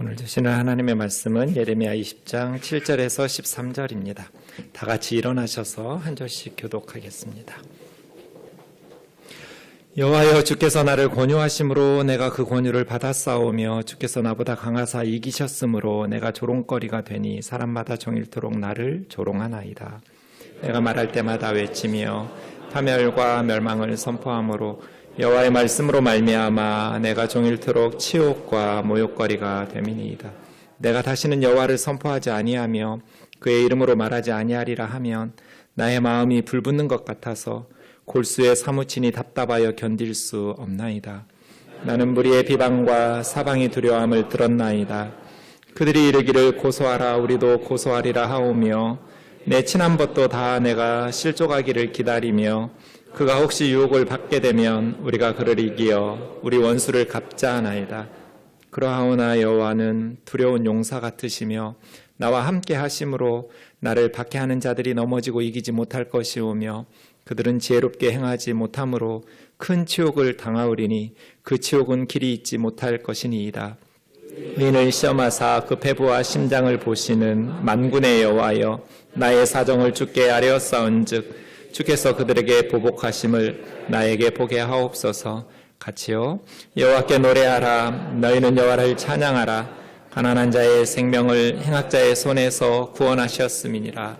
오늘 주시는 하나님의 말씀은 예레미야 20장 7절에서 13절입니다. 다 같이 일어나셔서 한 절씩 교독하겠습니다. 여호와여, 주께서 나를 권유하심으로 내가 그 권유를 받았사오며 주께서 나보다 강하사 이기셨으므로 내가 조롱거리가 되니 사람마다 종일토록 나를 조롱하나이다. 내가 말할 때마다 외치며 파멸과 멸망을 선포함으로 여호와의 말씀으로 말미암아 내가 종일토록 치욕과 모욕거리가 됨이니이다. 내가 다시는 여호와를 선포하지 아니하며 그의 이름으로 말하지 아니하리라 하면 나의 마음이 불붙는 것 같아서 골수에 사무치니 답답하여 견딜 수 없나이다. 나는 무리의 비방과 사방이 두려움을 들었나이다. 그들이 이르기를 고소하라, 우리도 고소하리라 하오며 내 친한 벗도 다 내가 실족하기를 기다리며 그가 혹시 유혹을 받게 되면 우리가 그를 이기어 우리 원수를 갚자 하나이다. 그러하오나 여호와는 두려운 용사 같으시며 나와 함께 하심으로 나를 박해하는 자들이 넘어지고 이기지 못할 것이오며 그들은 지혜롭게 행하지 못함으로 큰 치욕을 당하오리니 그 치욕은 길이 있지 못할 것이니이다. 의인을 시험하사 그 배부와 심장을 보시는 만군의 여호와여, 나의 사정을 주께 아뢰었사온즉 주께서 그들에게 보복하심을 나에게 보게 하옵소서. 같이요, 여호와께 노래하라. 너희는 여호와를 찬양하라. 가난한 자의 생명을 행악자의 손에서 구원하셨음이니라.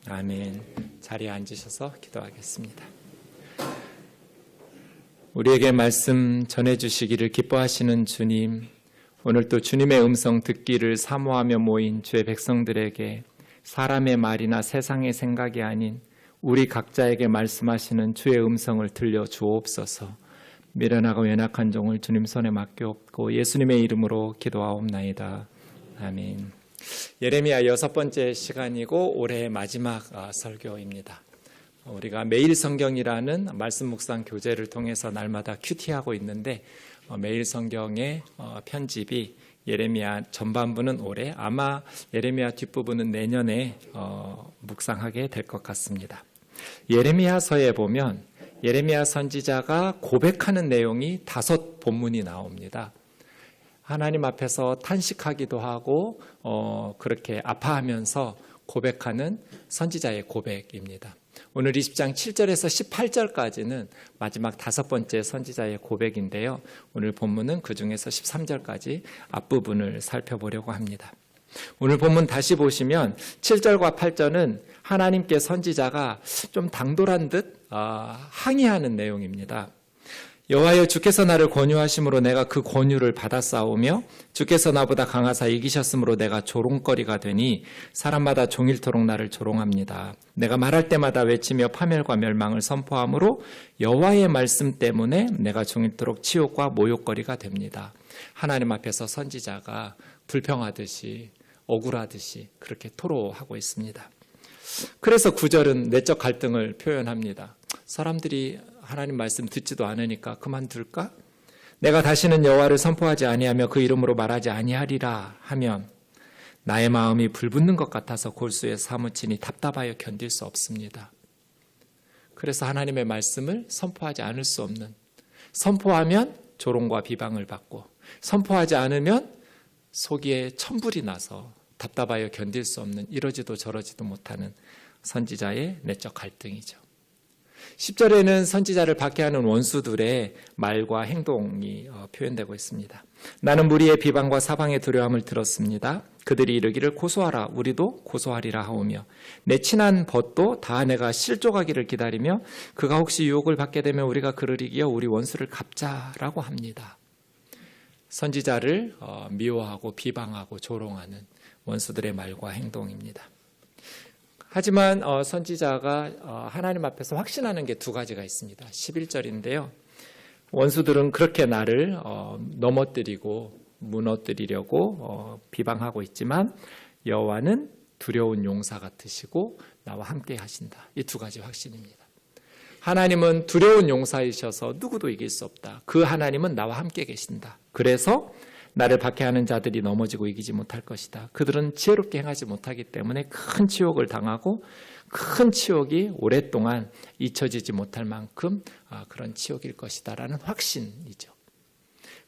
아멘. 자리에 앉으셔서 기도하겠습니다. 우리에게 말씀 전해주시기를 기뻐하시는 주님, 오늘 또 주님의 음성 듣기를 사모하며 모인 주의 백성들에게 사람의 말이나 세상의 생각이 아닌 우리 각자에게 말씀하시는 주의 음성을 들려주옵소서. 미련하고 연약한 종을 주님 손에 맡겨옵고 예수님의 이름으로 기도하옵나이다. 아멘. 예레미야 6번째 시간이고 올해의 마지막 설교입니다. 우리가 매일 성경이라는 말씀 묵상 교재를 통해서 날마다 큐티하고 있는데 매일 성경의 편집이 예레미야 전반부는 올해, 아마 예레미야 뒷부분은 내년에 묵상하게 될 것 같습니다. 예레미야서에 보면 예레미야 선지자가 고백하는 내용이 5 본문이 나옵니다. 하나님 앞에서 탄식하기도 하고 그렇게 아파하면서 고백하는 선지자의 고백입니다. 오늘 20장 7절에서 18절까지는 마지막 5번째 선지자의 고백인데요. 오늘 본문은 그 중에서 13절까지 앞부분을 살펴보려고 합니다. 오늘 본문 다시 보시면 7절과 8절은 하나님께 선지자가 좀 당돌한 듯 항의하는 내용입니다. 여호와여, 주께서 나를 권유하심으로 내가 그 권유를 받았사오며 주께서 나보다 강하사 이기셨으므로 내가 조롱거리가 되니 사람마다 종일토록 나를 조롱합니다. 내가 말할 때마다 외치며 파멸과 멸망을 선포함으로 여호와의 말씀 때문에 내가 종일토록 치욕과 모욕거리가 됩니다. 하나님 앞에서 선지자가 불평하듯이 억울하듯이 그렇게 토로하고 있습니다. 그래서 9절은 내적 갈등을 표현합니다. 사람들이 하나님 말씀 듣지도 않으니까 그만둘까? 내가 다시는 여호와를 선포하지 아니하며 그 이름으로 말하지 아니하리라 하면 나의 마음이 불붙는 것 같아서 골수에 사무치니 답답하여 견딜 수 없습니다. 그래서 하나님의 말씀을 선포하지 않을 수 없는, 선포하면 조롱과 비방을 받고 선포하지 않으면 속에 천불이 나서 답답하여 견딜 수 없는, 이러지도 저러지도 못하는 선지자의 내적 갈등이죠. 10절에는 선지자를 박해하는 원수들의 말과 행동이 표현되고 있습니다. 나는 무리의 비방과 사방의 두려움을 들었습니다. 그들이 이르기를 고소하라, 우리도 고소하리라 하오며 내 친한 벗도 다 내가 실족하기를 기다리며 그가 혹시 유혹을 받게 되면 우리가 그를 이기어 우리 원수를 갚자라고 합니다. 선지자를 미워하고 비방하고 조롱하는 원수들의 말과 행동입니다. 하지만 선지자가 하나님 앞에서 확신하는 게 2가지가 있습니다. 11절인데요. 원수들은 그렇게 나를 넘어뜨리고 무너뜨리려고 비방하고 있지만 여호와는 두려운 용사 같으시고 나와 함께 하신다. 이 2가지 확신입니다. 하나님은 두려운 용사이셔서 누구도 이길 수 없다. 그 하나님은 나와 함께 계신다. 그래서 나를 박해하는 자들이 넘어지고 이기지 못할 것이다. 그들은 지혜롭게 행하지 못하기 때문에 큰 치욕을 당하고 큰 치욕이 오랫동안 잊혀지지 못할 만큼 그런 치욕일 것이다 라는 확신이죠.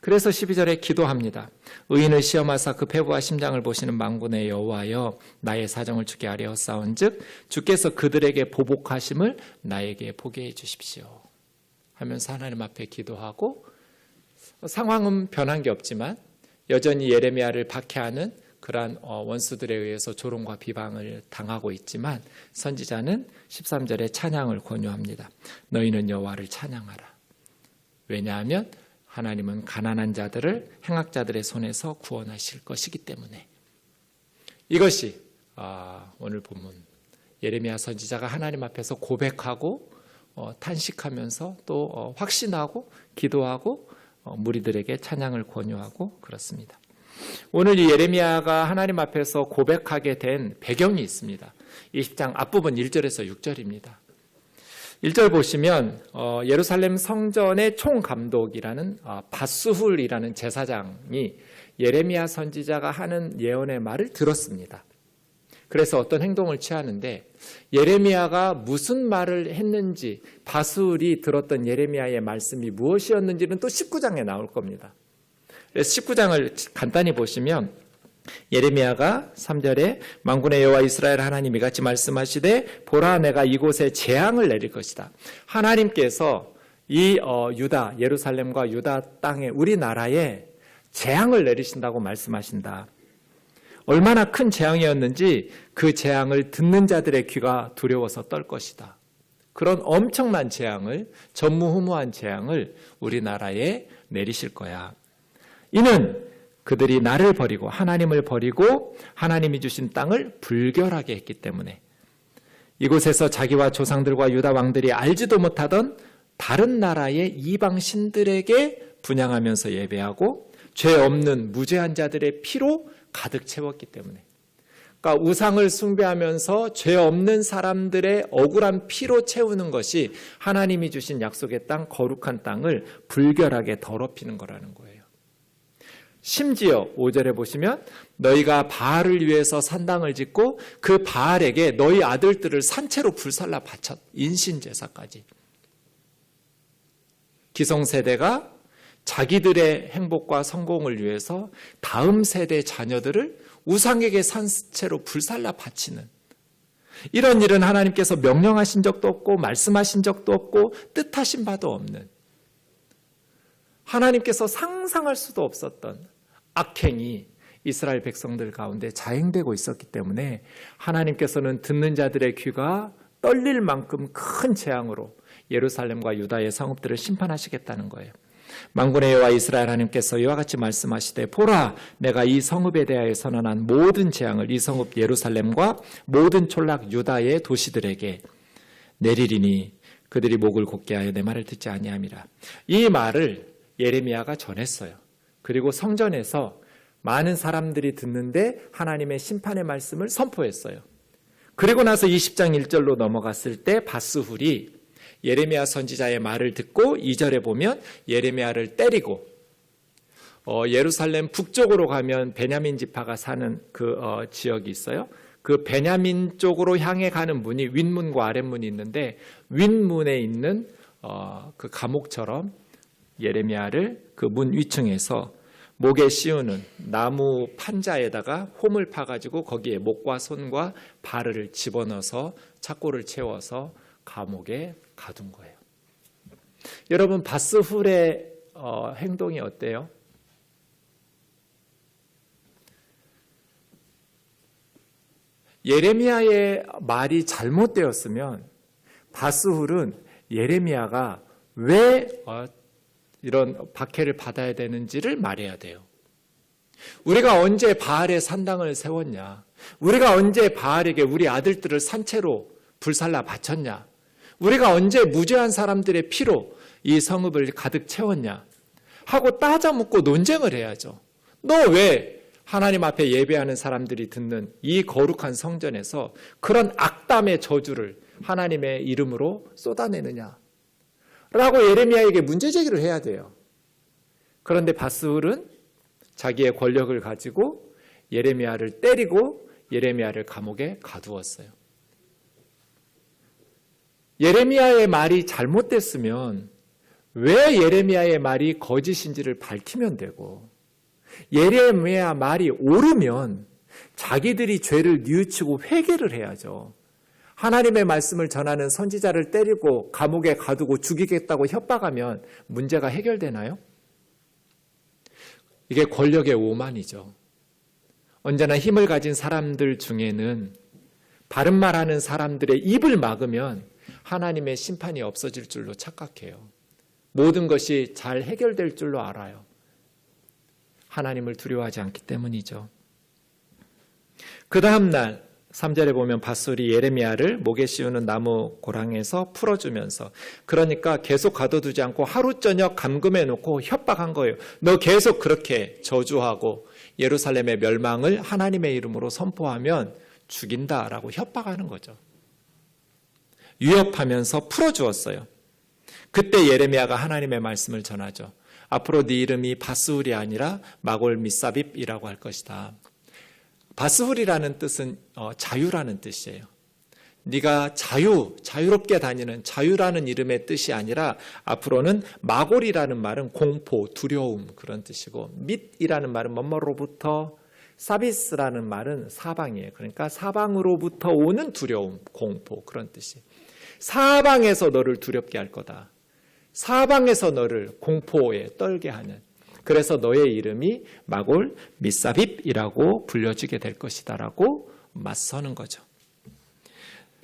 그래서 12절에 기도합니다. 의인을 시험하사 그 패부와 심장을 보시는 만군의 여호와여, 나의 사정을 주께 아뢰었사온즉 주께서 그들에게 보복하심을 나에게 보게 해 주십시오 하면서 하나님 앞에 기도하고, 상황은 변한 게 없지만 여전히 예레미야를 박해하는 그러한 원수들에 의해서 조롱과 비방을 당하고 있지만 선지자는 13절에 찬양을 권유합니다. 너희는 여호와를 찬양하라. 왜냐하면 하나님은 가난한 자들을 행악자들의 손에서 구원하실 것이기 때문에. 이것이 오늘 본문 예레미야 선지자가 하나님 앞에서 고백하고 탄식하면서 또 확신하고 기도하고 무리들에게 찬양을 권유하고 그렇습니다. 오늘 이 예레미야가 하나님 앞에서 고백하게 된 배경이 있습니다. 20장 앞부분 1절에서 6절입니다. 1절 보시면 예루살렘 성전의 총감독이라는 바스훌이라는 제사장이 예레미야 선지자가 하는 예언의 말을 들었습니다. 그래서 어떤 행동을 취하는데, 예레미야가 무슨 말을 했는지, 바스훌이 들었던 예레미야의 말씀이 무엇이었는지는 또 19장에 나올 겁니다. 그래서 19장을 간단히 보시면 예레미야가 3절에 만군의 여호와 이스라엘 하나님이 같이 말씀하시되 보라 내가 이곳에 재앙을 내릴 것이다. 하나님께서 이 유다 예루살렘과 유다 땅에 우리나라에 재앙을 내리신다고 말씀하신다. 얼마나 큰 재앙이었는지 그 재앙을 듣는 자들의 귀가 두려워서 떨 것이다. 그런 엄청난 재앙을, 전무후무한 재앙을 우리나라에 내리실 거야. 이는 그들이 나를 버리고 하나님을 버리고 하나님이 주신 땅을 불결하게 했기 때문에, 이곳에서 자기와 조상들과 유다 왕들이 알지도 못하던 다른 나라의 이방 신들에게 분향하면서 예배하고 죄 없는 무죄한 자들의 피로 가득 채웠기 때문에, 그러니까 우상을 숭배하면서 죄 없는 사람들의 억울한 피로 채우는 것이 하나님이 주신 약속의 땅, 거룩한 땅을 불결하게 더럽히는 거라는 거예요. 심지어 5절에 보시면 너희가 바알을 위해서 산당을 짓고 그 바알에게 너희 아들들을 산채로 불살라 바쳤, 인신제사까지. 기성세대가 자기들의 행복과 성공을 위해서 다음 세대 자녀들을 우상에게 산채로 불살라 바치는, 이런 일은 하나님께서 명령하신 적도 없고 말씀하신 적도 없고 뜻하신 바도 없는, 하나님께서 상상할 수도 없었던 악행이 이스라엘 백성들 가운데 자행되고 있었기 때문에 하나님께서는 듣는 자들의 귀가 떨릴 만큼 큰 재앙으로 예루살렘과 유다의 성읍들을 심판하시겠다는 거예요. 만군의 여호와 이스라엘 하나님께서 이와 같이 말씀하시되 보라 내가 이 성읍에 대하여 선언한 모든 재앙을 이 성읍 예루살렘과 모든 촌락 유다의 도시들에게 내리리니 그들이 목을 곧게 하여 내 말을 듣지 아니함이라. 이 말을 예레미야가 전했어요. 그리고 성전에서 많은 사람들이 듣는데 하나님의 심판의 말씀을 선포했어요. 그리고 나서 20장 1절로 넘어갔을 때 바스훌이 예레미야 선지자의 말을 듣고 2절에 보면 예레미야를 때리고, 예루살렘 북쪽으로 가면 베냐민 지파가 사는 그 지역이 있어요. 그 베냐민 쪽으로 향해 가는 문이 윗문과 아랫문이 있는데 윗문에 있는 그 감옥처럼 예레미야를 그 문 위층에서 목에 씌우는 나무 판자에다가 홈을 파가지고 거기에 목과 손과 발을 집어넣어서 착고를 채워서 감옥에 가둔 거예요. 여러분 바스훌의 행동이 어때요? 예레미야의 말이 잘못되었으면 바스훌은 예레미야가 왜 이런 박해를 받아야 되는지를 말해야 돼요. 우리가 언제 바알의 산당을 세웠냐? 우리가 언제 바알에게 우리 아들들을 산채로 불살라 바쳤냐? 우리가 언제 무죄한 사람들의 피로 이 성읍을 가득 채웠냐? 하고 따져 묻고 논쟁을 해야죠. 너 왜 하나님 앞에 예배하는 사람들이 듣는 이 거룩한 성전에서 그런 악담의 저주를 하나님의 이름으로 쏟아내느냐? 라고 예레미야에게 문제 제기를 해야 돼요. 그런데 바스훌은 자기의 권력을 가지고 예레미야를 때리고 예레미야를 감옥에 가두었어요. 예레미야의 말이 잘못됐으면 왜 예레미야의 말이 거짓인지를 밝히면 되고, 예레미야 말이 옳으면 자기들이 죄를 뉘우치고 회개를 해야죠. 하나님의 말씀을 전하는 선지자를 때리고 감옥에 가두고 죽이겠다고 협박하면 문제가 해결되나요? 이게 권력의 오만이죠. 언제나 힘을 가진 사람들 중에는 바른 말하는 사람들의 입을 막으면 하나님의 심판이 없어질 줄로 착각해요. 모든 것이 잘 해결될 줄로 알아요. 하나님을 두려워하지 않기 때문이죠. 그 다음 날 3절에 보면 밧솔이 예레미야를 목에 씌우는 나무 고랑에서 풀어주면서, 그러니까 계속 가둬두지 않고 하루 저녁 감금해 놓고 협박한 거예요. 너 계속 그렇게 저주하고 예루살렘의 멸망을 하나님의 이름으로 선포하면 죽인다라고 협박하는 거죠. 위협하면서 풀어주었어요. 그때 예레미야가 하나님의 말씀을 전하죠. 앞으로 네 이름이 밧솔이 아니라 마골 미사빕이라고 할 것이다. 바스훌이라는 뜻은 자유라는 뜻이에요. 네가 자유롭게 다니는 자유라는 이름의 뜻이 아니라 앞으로는 마골이라는 말은 공포, 두려움 그런 뜻이고, 밋이라는 말은 뭐뭐로부터, 사비스라는 말은 사방이에요. 그러니까 사방으로부터 오는 두려움, 공포 그런 뜻이. 사방에서 너를 두렵게 할 거다. 사방에서 너를 공포에 떨게 하는, 그래서 너의 이름이 마골 미사빕이라고 불려지게 될 것이다 라고 맞서는 거죠.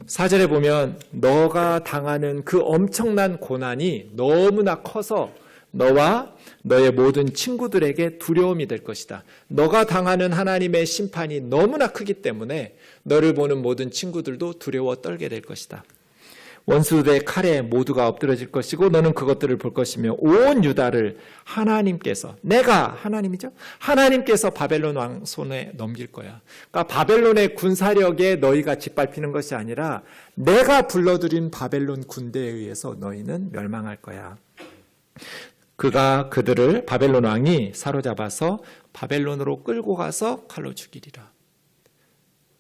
4절에 보면 너가 당하는 그 엄청난 고난이 너무나 커서 너와 너의 모든 친구들에게 두려움이 될 것이다. 너가 당하는 하나님의 심판이 너무나 크기 때문에 너를 보는 모든 친구들도 두려워 떨게 될 것이다. 원수들의 칼에 모두가 엎드러질 것이고 너는 그것들을 볼 것이며 온 유다를 하나님께서, 내가 하나님이죠, 하나님께서 바벨론 왕 손에 넘길 거야. 그러니까 바벨론의 군사력에 너희가 짓밟히는 것이 아니라 내가 불러들인 바벨론 군대에 의해서 너희는 멸망할 거야. 그가 그들을 바벨론 왕이 사로잡아서 바벨론으로 끌고 가서 칼로 죽이리라.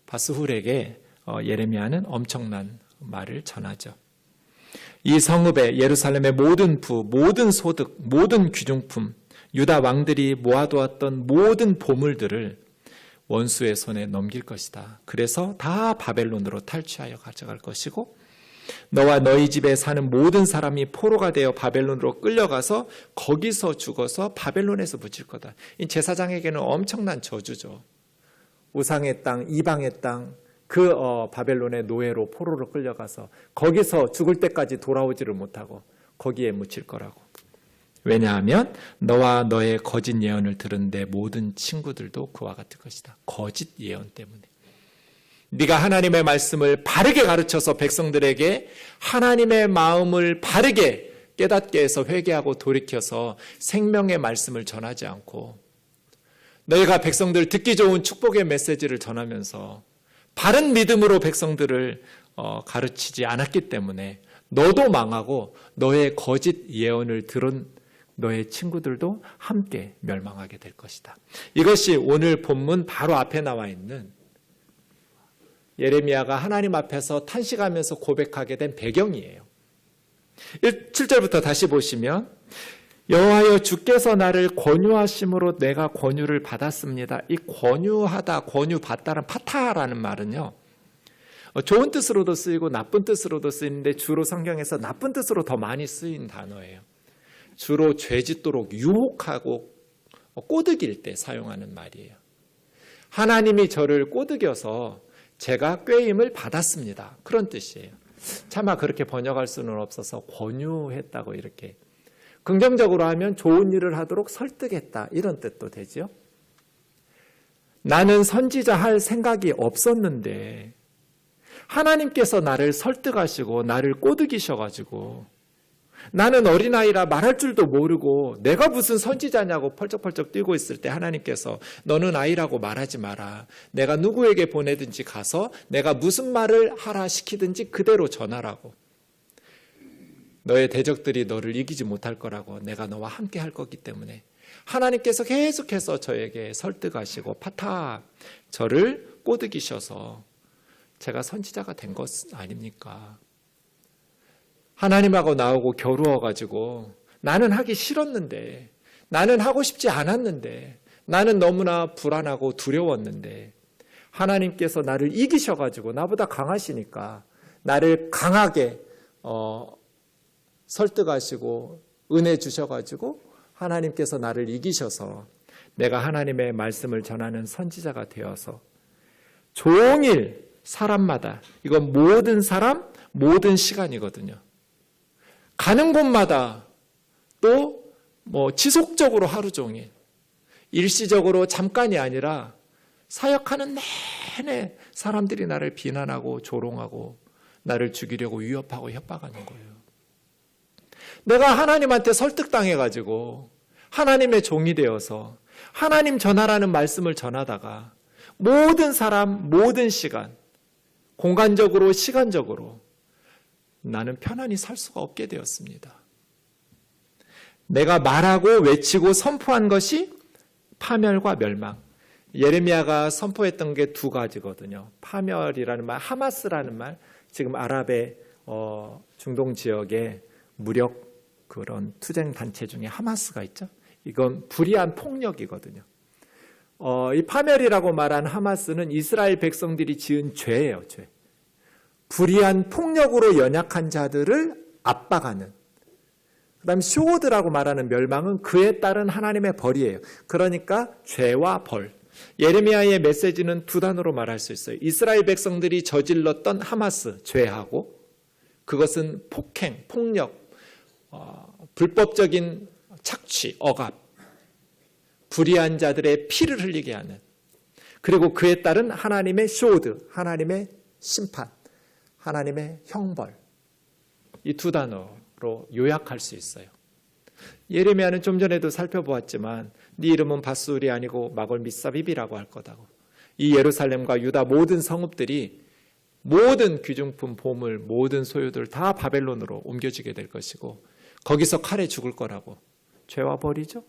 바스훌에게 예레미야는 엄청난 말을 전하죠. 이 성읍에 예루살렘의 모든 부, 모든 소득, 모든 귀중품, 유다 왕들이 모아두었던 모든 보물들을 원수의 손에 넘길 것이다. 그래서 다 바벨론으로 탈취하여 가져갈 것이고 너와 너희 집에 사는 모든 사람이 포로가 되어 바벨론으로 끌려가서 거기서 죽어서 바벨론에서 묻힐 거다. 이 제사장에게는 엄청난 저주죠. 우상의 땅, 이방의 땅, 그 바벨론의 노예로 포로로 끌려가서 거기서 죽을 때까지 돌아오지를 못하고 거기에 묻힐 거라고. 왜냐하면 너와 너의 거짓 예언을 들은 내 모든 친구들도 그와 같을 것이다. 거짓 예언 때문에. 네가 하나님의 말씀을 바르게 가르쳐서 백성들에게 하나님의 마음을 바르게 깨닫게 해서 회개하고 돌이켜서 생명의 말씀을 전하지 않고, 너희가 백성들 듣기 좋은 축복의 메시지를 전하면서 바른 믿음으로 백성들을 가르치지 않았기 때문에 너도 망하고 너의 거짓 예언을 들은 너의 친구들도 함께 멸망하게 될 것이다. 이것이 오늘 본문 바로 앞에 나와 있는 예레미야가 하나님 앞에서 탄식하면서 고백하게 된 배경이에요. 7절부터 다시 보시면 여호와여 주께서 나를 권유하심으로 내가 권유를 받았습니다. 이 권유하다, 권유받다는 파타라는 말은요, 좋은 뜻으로도 쓰이고 나쁜 뜻으로도 쓰이는데 주로 성경에서 나쁜 뜻으로 더 많이 쓰인 단어예요. 주로 죄짓도록 유혹하고 꼬드길 때 사용하는 말이에요. 하나님이 저를 꼬드겨서 제가 꾀임을 받았습니다. 그런 뜻이에요. 차마 그렇게 번역할 수는 없어서 권유했다고 이렇게, 긍정적으로 하면 좋은 일을 하도록 설득했다 이런 뜻도 되죠. 나는 선지자 할 생각이 없었는데 하나님께서 나를 설득하시고 나를 꼬드기셔가지고 나는 어린아이라 말할 줄도 모르고 내가 무슨 선지자냐고 펄쩍펄쩍 뛰고 있을 때 하나님께서 너는 아이라고 말하지 마라. 내가 누구에게 보내든지 가서 내가 무슨 말을 하라 시키든지 그대로 전하라고. 너의 대적들이 너를 이기지 못할 거라고. 내가 너와 함께 할 거기 때문에 하나님께서 계속해서 저에게 설득하시고 저를 꼬드기셔서 제가 선지자가 된 것 아닙니까? 하나님하고 나오고 겨루어가지고 나는 하기 싫었는데, 나는 하고 싶지 않았는데, 나는 너무나 불안하고 두려웠는데 하나님께서 나를 이기셔가지고 나보다 강하시니까 나를 강하게 설득하시고 은혜 주셔가지고 하나님께서 나를 이기셔서 내가 하나님의 말씀을 전하는 선지자가 되어서 종일 사람마다, 이건 모든 사람, 모든 시간이거든요. 가는 곳마다 또 지속적으로 하루 종일 일시적으로 잠깐이 아니라 사역하는 내내 사람들이 나를 비난하고 조롱하고 나를 죽이려고 위협하고 협박하는 거예요. 내가 하나님한테 설득당해가지고 하나님의 종이 되어서 하나님 전하라는 말씀을 전하다가 모든 사람, 모든 시간, 공간적으로, 시간적으로 나는 편안히 살 수가 없게 되었습니다. 내가 말하고 외치고 선포한 것이 파멸과 멸망. 예레미야가 선포했던 게 두 가지거든요. 파멸이라는 말, 하마스라는 말, 지금 아랍의 중동 지역에 무력 그런 투쟁 단체 중에 하마스가 있죠. 이건 불의한 폭력이거든요. 이 파멸이라고 말한 하마스는 이스라엘 백성들이 지은 죄예요, 죄. 불의한 폭력으로 연약한 자들을 압박하는. 그 다음에 쇼드라고 말하는 멸망은 그에 따른 하나님의 벌이에요. 그러니까 죄와 벌. 예레미야의 메시지는 두 단어로 말할 수 있어요. 이스라엘 백성들이 저질렀던 하마스, 죄하고 그것은 폭행, 폭력, 불법적인 착취, 억압, 불의한 자들의 피를 흘리게 하는, 그리고 그에 따른 하나님의 쇼드, 하나님의 심판, 하나님의 형벌. 이 두 단어로 요약할 수 있어요. 예레미야는 좀 전에도 살펴보았지만 네 이름은 바술이 아니고 마골 미사빕이라고 할 거다고. 이 예루살렘과 유다 모든 성읍들이 모든 귀중품, 보물, 모든 소유들 다 바벨론으로 옮겨지게 될 것이고 거기서 칼에 죽을 거라고. 죄와 벌이죠.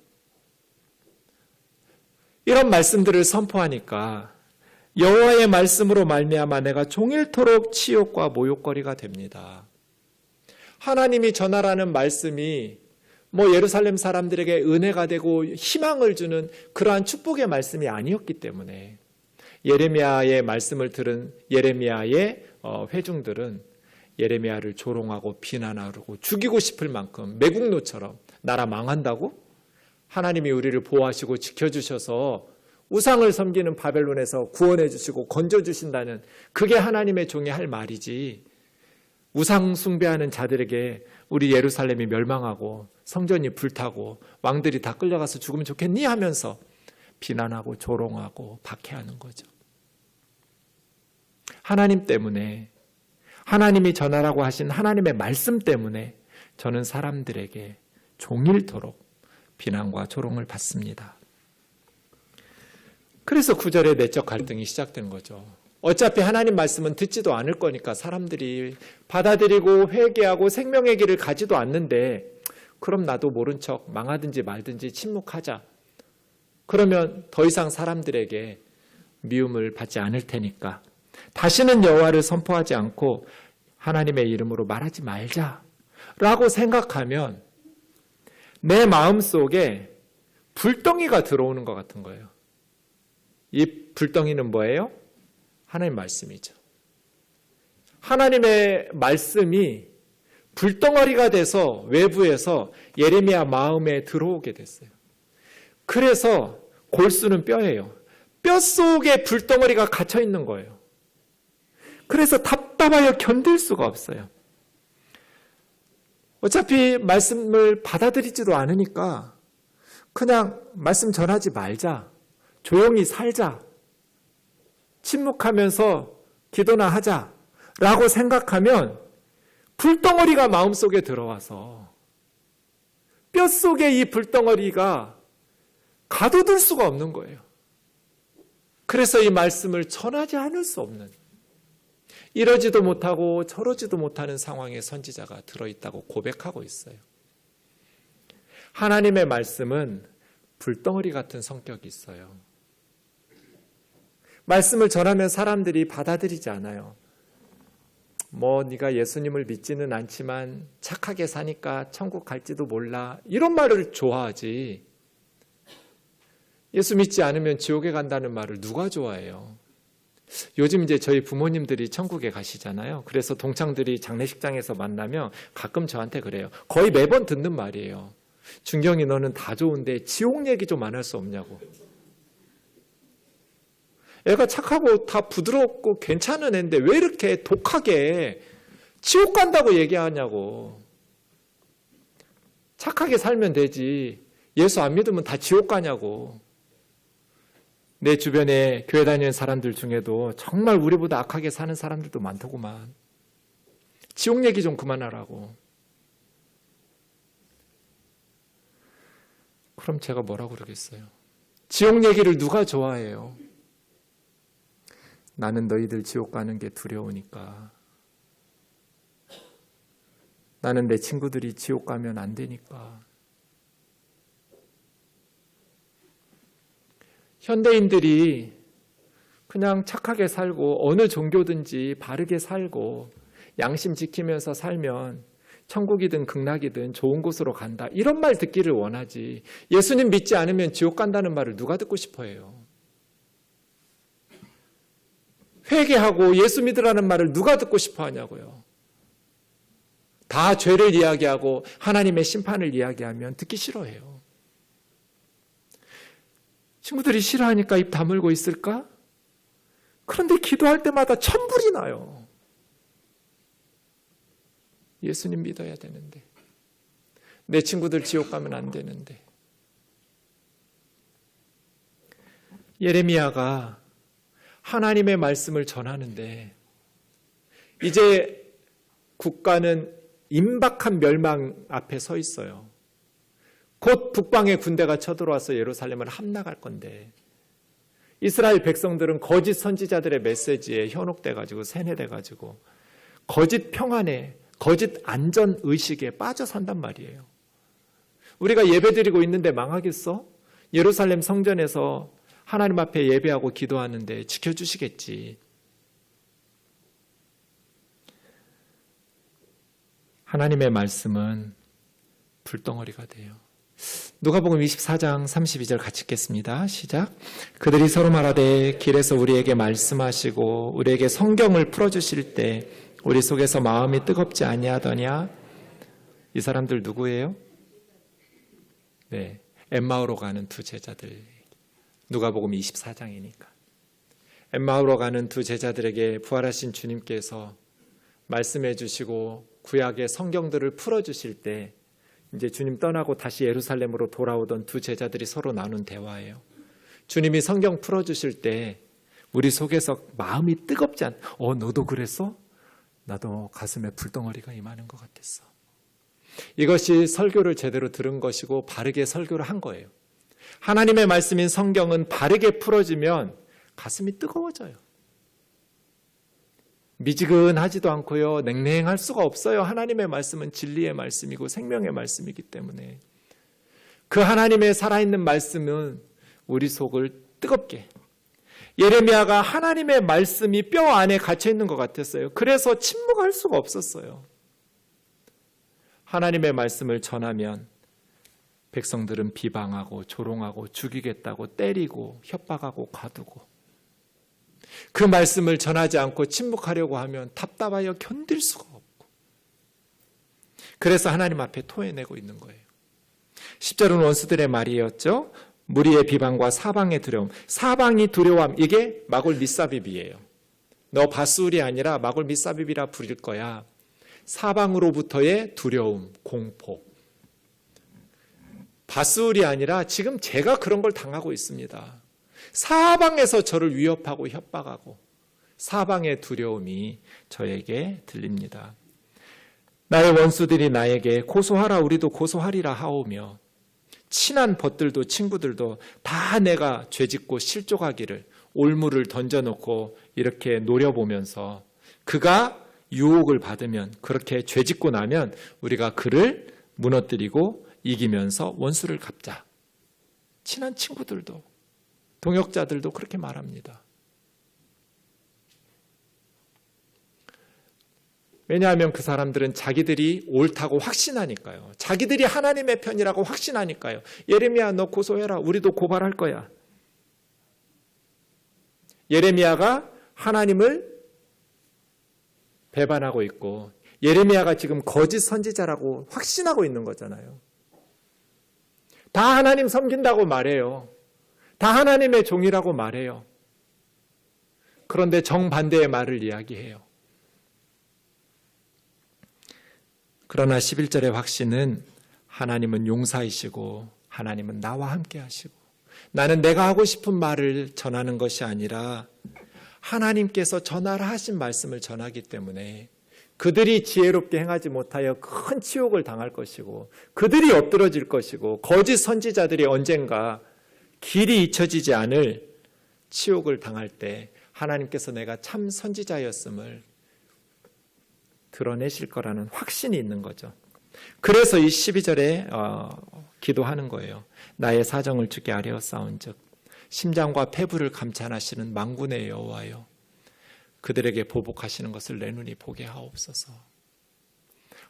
이런 말씀들을 선포하니까 여호와의 말씀으로 말미암아 내가 종일토록 치욕과 모욕거리가 됩니다. 하나님이 전하라는 말씀이 예루살렘 사람들에게 은혜가 되고 희망을 주는 그러한 축복의 말씀이 아니었기 때문에 예레미야의 말씀을 들은 예레미야의 회중들은 예레미야를 조롱하고 비난하고 죽이고 싶을 만큼 매국노처럼 나라 망한다고? 하나님이 우리를 보호하시고 지켜주셔서 우상을 섬기는 바벨론에서 구원해 주시고 건져 주신다는 그게 하나님의 종이 할 말이지, 우상 숭배하는 자들에게 우리 예루살렘이 멸망하고 성전이 불타고 왕들이 다 끌려가서 죽으면 좋겠니? 하면서 비난하고 조롱하고 박해하는 거죠. 하나님 때문에, 하나님이 전하라고 하신 하나님의 말씀 때문에 저는 사람들에게 종일토록 비난과 조롱을 받습니다. 그래서 9절에 내적 갈등이 시작된 거죠. 어차피 하나님 말씀은 듣지도 않을 거니까 사람들이 받아들이고 회개하고 생명의 길을 가지도 않는데 그럼 나도 모른 척 망하든지 말든지 침묵하자. 그러면 더 이상 사람들에게 미움을 받지 않을 테니까 다시는 여호와를 선포하지 않고 하나님의 이름으로 말하지 말자라고 생각하면 내 마음속에 불덩이가 들어오는 것 같은 거예요. 이 불덩이는 뭐예요? 하나님 말씀이죠. 하나님의 말씀이 불덩어리가 돼서 외부에서 예레미야 마음에 들어오게 됐어요. 그래서 골수는 뼈예요. 뼛속에 불덩어리가 갇혀 있는 거예요. 그래서 답답하여 견딜 수가 없어요. 어차피 말씀을 받아들이지도 않으니까 그냥 말씀 전하지 말자. 조용히 살자. 침묵하면서 기도나 하자. 라고 생각하면 불덩어리가 마음속에 들어와서 뼛속에 이 불덩어리가 가둬둘 수가 없는 거예요. 그래서 이 말씀을 전하지 않을 수 없는, 이러지도 못하고 저러지도 못하는 상황에 선지자가 들어있다고 고백하고 있어요. 하나님의 말씀은 불덩어리 같은 성격이 있어요. 말씀을 전하면 사람들이 받아들이지 않아요. 네가 예수님을 믿지는 않지만 착하게 사니까 천국 갈지도 몰라. 이런 말을 좋아하지. 예수 믿지 않으면 지옥에 간다는 말을 누가 좋아해요? 요즘 이제 저희 부모님들이 천국에 가시잖아요. 그래서 동창들이 장례식장에서 만나면 가끔 저한테 그래요. 거의 매번 듣는 말이에요. 준경이 너는 다 좋은데 지옥 얘기 좀 안 할 수 없냐고. 애가 착하고 다 부드럽고 괜찮은 애인데 왜 이렇게 독하게 지옥 간다고 얘기하냐고. 착하게 살면 되지. 예수 안 믿으면 다 지옥 가냐고. 내 주변에 교회 다니는 사람들 중에도 정말 우리보다 악하게 사는 사람들도 많더구만. 지옥 얘기 좀 그만하라고. 그럼 제가 뭐라고 그러겠어요? 지옥 얘기를 누가 좋아해요? 나는 너희들 지옥 가는 게 두려우니까. 나는 내 친구들이 지옥 가면 안 되니까. 현대인들이 그냥 착하게 살고 어느 종교든지 바르게 살고 양심 지키면서 살면 천국이든 극락이든 좋은 곳으로 간다. 이런 말 듣기를 원하지. 예수님 믿지 않으면 지옥 간다는 말을 누가 듣고 싶어 해요? 회개하고 예수 믿으라는 말을 누가 듣고 싶어 하냐고요. 다 죄를 이야기하고 하나님의 심판을 이야기하면 듣기 싫어해요. 친구들이 싫어하니까 입 다물고 있을까? 그런데 기도할 때마다 천불이 나요. 예수님 믿어야 되는데. 내 친구들 지옥 가면 안 되는데. 예레미야가 하나님의 말씀을 전하는데 이제 국가는 임박한 멸망 앞에 서 있어요. 곧 북방의 군대가 쳐들어와서 예루살렘을 함락할 건데 이스라엘 백성들은 거짓 선지자들의 메시지에 현혹돼가지고 세뇌돼가지고 거짓 평안에 거짓 안전의식에 빠져 산단 말이에요. 우리가 예배드리고 있는데 망하겠어? 예루살렘 성전에서 하나님 앞에 예배하고 기도하는데 지켜주시겠지. 하나님의 말씀은 불덩어리가 돼요. 누가복음 24장 32절 같이 읽겠습니다. 시작. 그들이 서로 말하되 길에서 우리에게 말씀하시고 우리에게 성경을 풀어주실 때 우리 속에서 마음이 뜨겁지 아니하더냐? 이 사람들 누구예요? 네, 엠마오로 가는 두 제자들. 누가복음 24장이니까. 엠마오로 가는 두 제자들에게 부활하신 주님께서 말씀해 주시고 구약의 성경들을 풀어주실 때 이제 주님 떠나고 다시 예루살렘으로 돌아오던 두 제자들이 서로 나눈 대화예요. 주님이 성경 풀어주실 때 우리 속에서 마음이 뜨겁지 않, 너도 그랬어? 나도 가슴에 불덩어리가 임하는 것 같았어. 이것이 설교를 제대로 들은 것이고 바르게 설교를 한 거예요. 하나님의 말씀인 성경은 바르게 풀어지면 가슴이 뜨거워져요. 미지근하지도 않고요. 냉랭할 수가 없어요. 하나님의 말씀은 진리의 말씀이고 생명의 말씀이기 때문에 그 하나님의 살아있는 말씀은 우리 속을 뜨겁게. 예레미야가 하나님의 말씀이 뼈 안에 갇혀있는 것 같았어요. 그래서 침묵할 수가 없었어요. 하나님의 말씀을 전하면 백성들은 비방하고 조롱하고 죽이겠다고 때리고 협박하고 가두고 그 말씀을 전하지 않고 침묵하려고 하면 답답하여 견딜 수가 없고 그래서 하나님 앞에 토해내고 있는 거예요. 10절은 원수들의 말이었죠. 무리의 비방과 사방의 두려움. 사방이 두려워함. 이게 마골 미사비비예요. 너 바술이 아니라 마골 미사비비라 부릴 거야. 사방으로부터의 두려움, 공포. 바술이 아니라 지금 제가 그런 걸 당하고 있습니다. 사방에서 저를 위협하고 협박하고 사방의 두려움이 저에게 들립니다. 나의 원수들이 나에게 고소하라 우리도 고소하리라 하오며 친한 벗들도 친구들도 다 내가 죄짓고 실족하기를 올무를 던져놓고 이렇게 노려보면서 그가 유혹을 받으면 그렇게 죄짓고 나면 우리가 그를 무너뜨리고 이기면서 원수를 갚자. 친한 친구들도 동역자들도 그렇게 말합니다. 왜냐하면 그 사람들은 자기들이 옳다고 확신하니까요. 자기들이 하나님의 편이라고 확신하니까요. 예레미야 너 고소해라. 우리도 고발할 거야. 예레미야가 하나님을 배반하고 있고 예레미야가 지금 거짓 선지자라고 확신하고 있는 거잖아요. 다 하나님 섬긴다고 말해요. 다 하나님의 종이라고 말해요. 그런데 정반대의 말을 이야기해요. 그러나 11절의 확신은 하나님은 용사이시고 하나님은 나와 함께 하시고 나는 내가 하고 싶은 말을 전하는 것이 아니라 하나님께서 전하라 하신 말씀을 전하기 때문에 그들이 지혜롭게 행하지 못하여 큰 치욕을 당할 것이고 그들이 엎드러질 것이고 거짓 선지자들이 언젠가 길이 잊혀지지 않을 치욕을 당할 때 하나님께서 내가 참 선지자였음을 드러내실 거라는 확신이 있는 거죠. 그래서 이 12절에 기도하는 거예요. 나의 사정을 주께 아뢰었사온즉 심장과 폐부를 감찰하시는 만군의 여호와여 그들에게 보복하시는 것을 내 눈이 보게 하옵소서.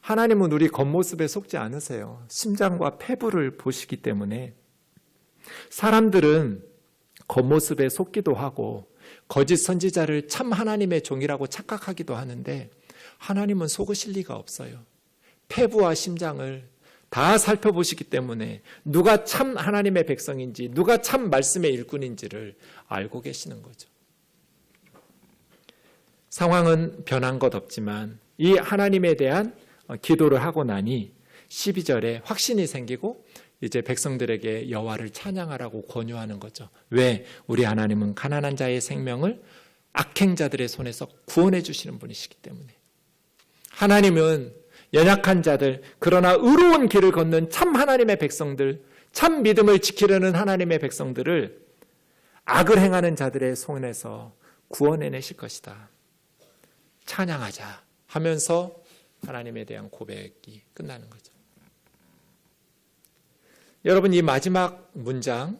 하나님은 우리 겉모습에 속지 않으세요. 심장과 폐부를 보시기 때문에 사람들은 겉모습에 속기도 하고 거짓 선지자를 참 하나님의 종이라고 착각하기도 하는데 하나님은 속으실 리가 없어요. 폐부와 심장을 다 살펴보시기 때문에 누가 참 하나님의 백성인지 누가 참 말씀의 일꾼인지를 알고 계시는 거죠. 상황은 변한 것 없지만 이 하나님에 대한 기도를 하고 나니 12절에 확신이 생기고 이제 백성들에게 여호와를 찬양하라고 권유하는 거죠. 왜? 우리 하나님은 가난한 자의 생명을 악행자들의 손에서 구원해 주시는 분이시기 때문에. 하나님은 연약한 자들, 그러나 의로운 길을 걷는 참 하나님의 백성들, 참 믿음을 지키려는 하나님의 백성들을 악을 행하는 자들의 손에서 구원해내실 것이다. 찬양하자 하면서 하나님에 대한 고백이 끝나는 거죠. 여러분, 이 마지막 문장,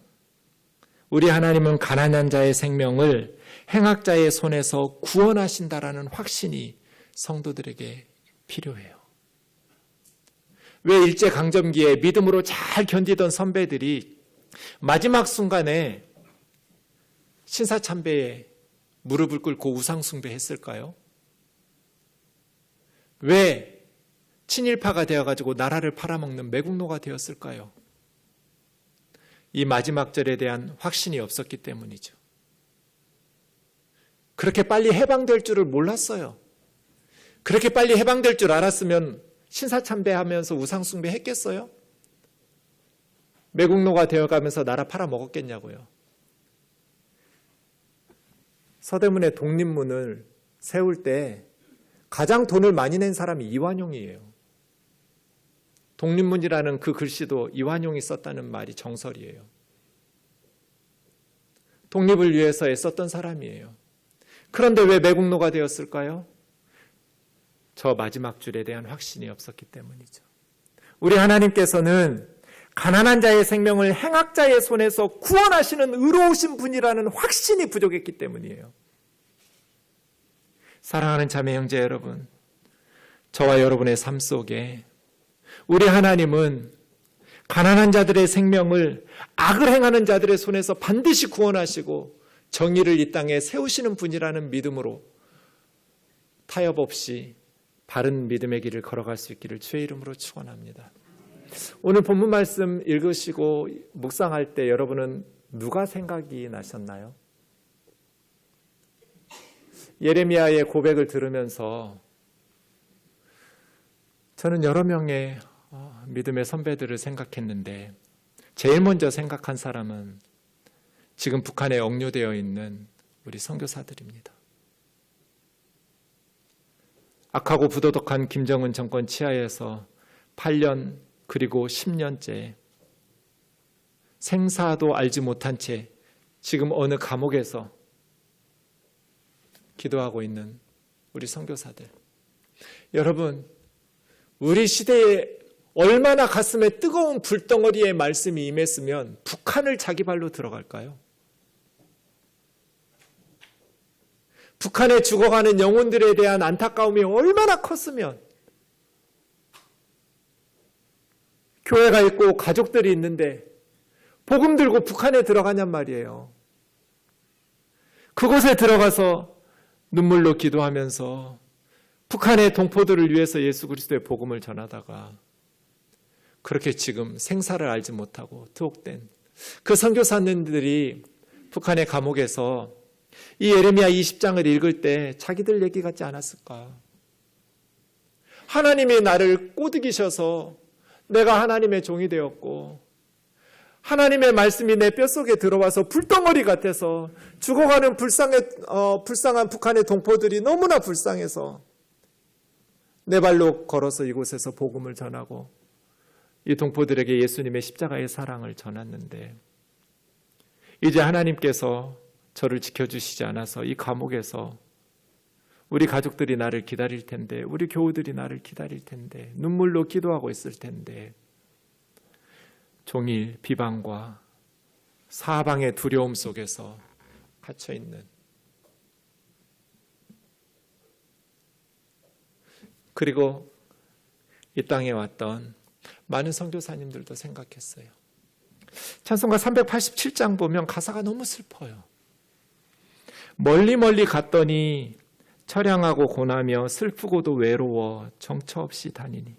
우리 하나님은 가난한 자의 생명을 행악자의 손에서 구원하신다라는 확신이 성도들에게 필요해요. 왜 일제강점기에 믿음으로 잘 견디던 선배들이 마지막 순간에 신사참배에 무릎을 꿇고 우상숭배했을까요? 왜 친일파가 되어가지고 나라를 팔아먹는 매국노가 되었을까요? 이 마지막 절에 대한 확신이 없었기 때문이죠. 그렇게 빨리 해방될 줄을 몰랐어요. 그렇게 빨리 해방될 줄 알았으면 신사참배하면서 우상숭배 했겠어요? 매국노가 되어가면서 나라 팔아먹었겠냐고요. 서대문의 독립문을 세울 때 가장 돈을 많이 낸 사람이 이완용이에요. 독립문이라는 그 글씨도 이완용이 썼다는 말이 정설이에요. 독립을 위해서 애썼던 사람이에요. 그런데 왜 매국노가 되었을까요? 저 마지막 줄에 대한 확신이 없었기 때문이죠. 우리 하나님께서는 가난한 자의 생명을 행악자의 손에서 구원하시는 의로우신 분이라는 확신이 부족했기 때문이에요. 사랑하는 자매 형제 여러분, 저와 여러분의 삶 속에 우리 하나님은 가난한 자들의 생명을 악을 행하는 자들의 손에서 반드시 구원하시고 정의를 이 땅에 세우시는 분이라는 믿음으로 타협 없이 바른 믿음의 길을 걸어갈 수 있기를 주의 이름으로 축원합니다. 오늘 본문 말씀 읽으시고 묵상할 때 여러분은 누가 생각이 나셨나요? 예레미야의 고백을 들으면서 저는 여러 명의 믿음의 선배들을 생각했는데 제일 먼저 생각한 사람은 지금 북한에 억류되어 있는 우리 선교사들입니다. 악하고 부도덕한 김정은 정권 치하에서 8년 그리고 10년째 생사도 알지 못한 채 지금 어느 감옥에서 기도하고 있는 우리 선교사들. 여러분, 우리 시대에 얼마나 가슴에 뜨거운 불덩어리의 말씀이 임했으면 북한을 자기 발로 들어갈까요? 북한에 죽어가는 영혼들에 대한 안타까움이 얼마나 컸으면 교회가 있고 가족들이 있는데 복음 들고 북한에 들어가냔 말이에요. 그곳에 들어가서 눈물로 기도하면서 북한의 동포들을 위해서 예수 그리스도의 복음을 전하다가 그렇게 지금 생사를 알지 못하고 투옥된 그 선교사님들이 북한의 감옥에서 이 예레미야 20장을 읽을 때 자기들 얘기 같지 않았을까? 하나님이 나를 꼬드기셔서 내가 하나님의 종이 되었고 하나님의 말씀이 내 뼛속에 들어와서 불덩어리 같아서 죽어가는 불쌍한 북한의 동포들이 너무나 불쌍해서 내 발로 걸어서 이곳에서 복음을 전하고 이 동포들에게 예수님의 십자가의 사랑을 전했는데 이제 하나님께서 저를 지켜주시지 않아서 이 감옥에서 우리 가족들이 나를 기다릴 텐데 우리 교우들이 나를 기다릴 텐데 눈물로 기도하고 있을 텐데 종일 비방과 사방의 두려움 속에서 갇혀있는 그리고 이 땅에 왔던 많은 선교사님들도 생각했어요. 찬송가 387장 보면 가사가 너무 슬퍼요. 멀리 멀리 갔더니 처량하고 고나며 슬프고도 외로워 정처 없이 다니니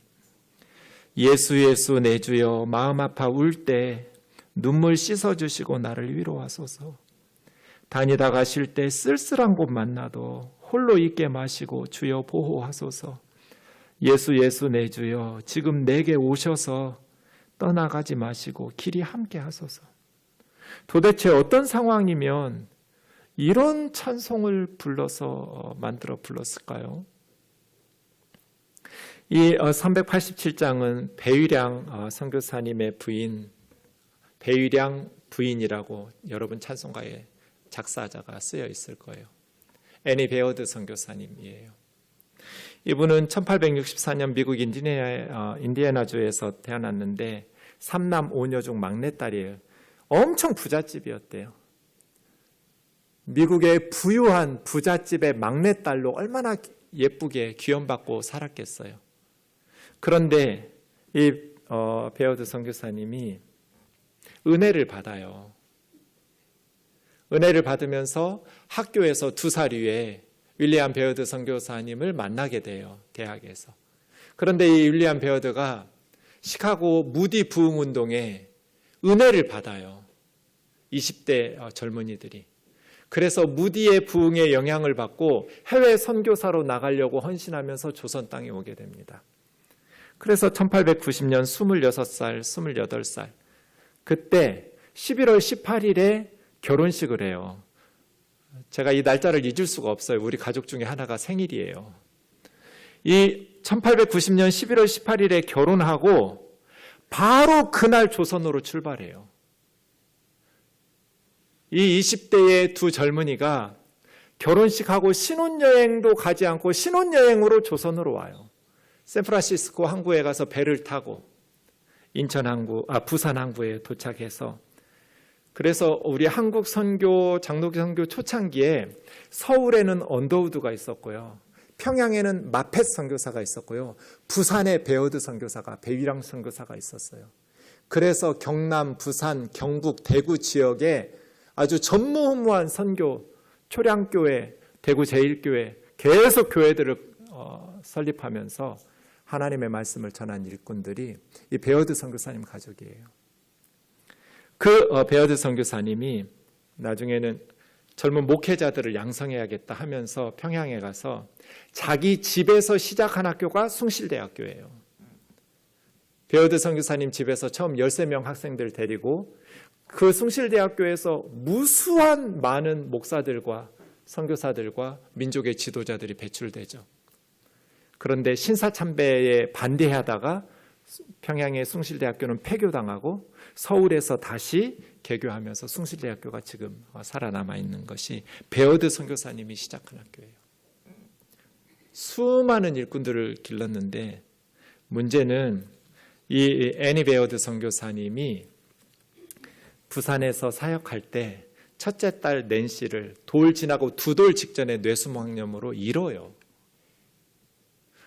예수 예수 내 주여 마음 아파 울 때 눈물 씻어주시고 나를 위로하소서. 다니다 가실 때 쓸쓸한 곳 만나도 홀로 있게 마시고 주여 보호하소서. 예수 예수 내 주여 지금 내게 오셔서 떠나가지 마시고 길이 함께 하소서. 도대체 어떤 상황이면 이런 찬송을 불러서 만들어 불렀을까요? 이 387장은 배유량 선교사님의 부인, 배유량 부인이라고 여러분 찬송가에 작사자가 쓰여 있을 거예요. 애니 베어드 선교사님이에요. 이분은 1864년 미국 인디애나주에서 태어났는데 3남 5녀 중 막내딸이에요. 엄청 부잣집이었대요. 미국의 부유한 부잣집의 막내딸로 얼마나 예쁘게 귀염받고 살았겠어요. 그런데 이 베어드 선교사님이 은혜를 받아요. 은혜를 받으면서 학교에서 2살 위에 윌리엄 베어드 선교사님을 만나게 돼요. 대학에서. 그런데 이 윌리엄 베어드가 시카고 무디 부흥운동에 은혜를 받아요. 20대 젊은이들이. 그래서 무디의 부흥에 영향을 받고 해외 선교사로 나가려고 헌신하면서 조선 땅에 오게 됩니다. 그래서 1890년 26살, 28살 그때 11월 18일에 결혼식을 해요. 제가 이 날짜를 잊을 수가 없어요. 우리 가족 중에 하나가 생일이에요. 이 1890년 11월 18일에 결혼하고 바로 그날 조선으로 출발해요. 이 20대의 두 젊은이가 결혼식하고 신혼여행도 가지 않고 신혼여행으로 조선으로 와요. 샌프란시스코 항구에 가서 배를 타고 부산 항구에 도착해서 그래서 우리 한국 선교, 장로교 선교 초창기에 서울에는 언더우드가 있었고요. 평양에는 마펫 선교사가 있었고요. 부산에 베어드 선교사가, 배유량 선교사가 있었어요. 그래서 경남, 부산, 경북, 대구 지역에 아주 전무후무한 선교, 초량교회, 대구 제1교회 계속 교회들을 설립하면서 하나님의 말씀을 전한 일꾼들이 이 베어드 선교사님 가족이에요. 그 베어드 선교사님이 나중에는 젊은 목회자들을 양성해야겠다 하면서 평양에 가서 자기 집에서 시작한 학교가 숭실대학교예요. 베어드 선교사님 집에서 처음 13명 학생들 데리고 그 숭실대학교에서 무수한 많은 목사들과 선교사들과 민족의 지도자들이 배출되죠. 그런데 신사참배에 반대하다가 평양의 숭실대학교는 폐교당하고 서울에서 다시 개교하면서 숭실대학교가 지금 살아남아 있는 것이 베어드 선교사님이 시작한 학교예요. 수많은 일꾼들을 길렀는데 문제는 이 애니 베어드 선교사님이 부산에서 사역할 때 첫째 딸 낸시를 돌 지나고 2돌 직전에 뇌수막염으로 잃어요.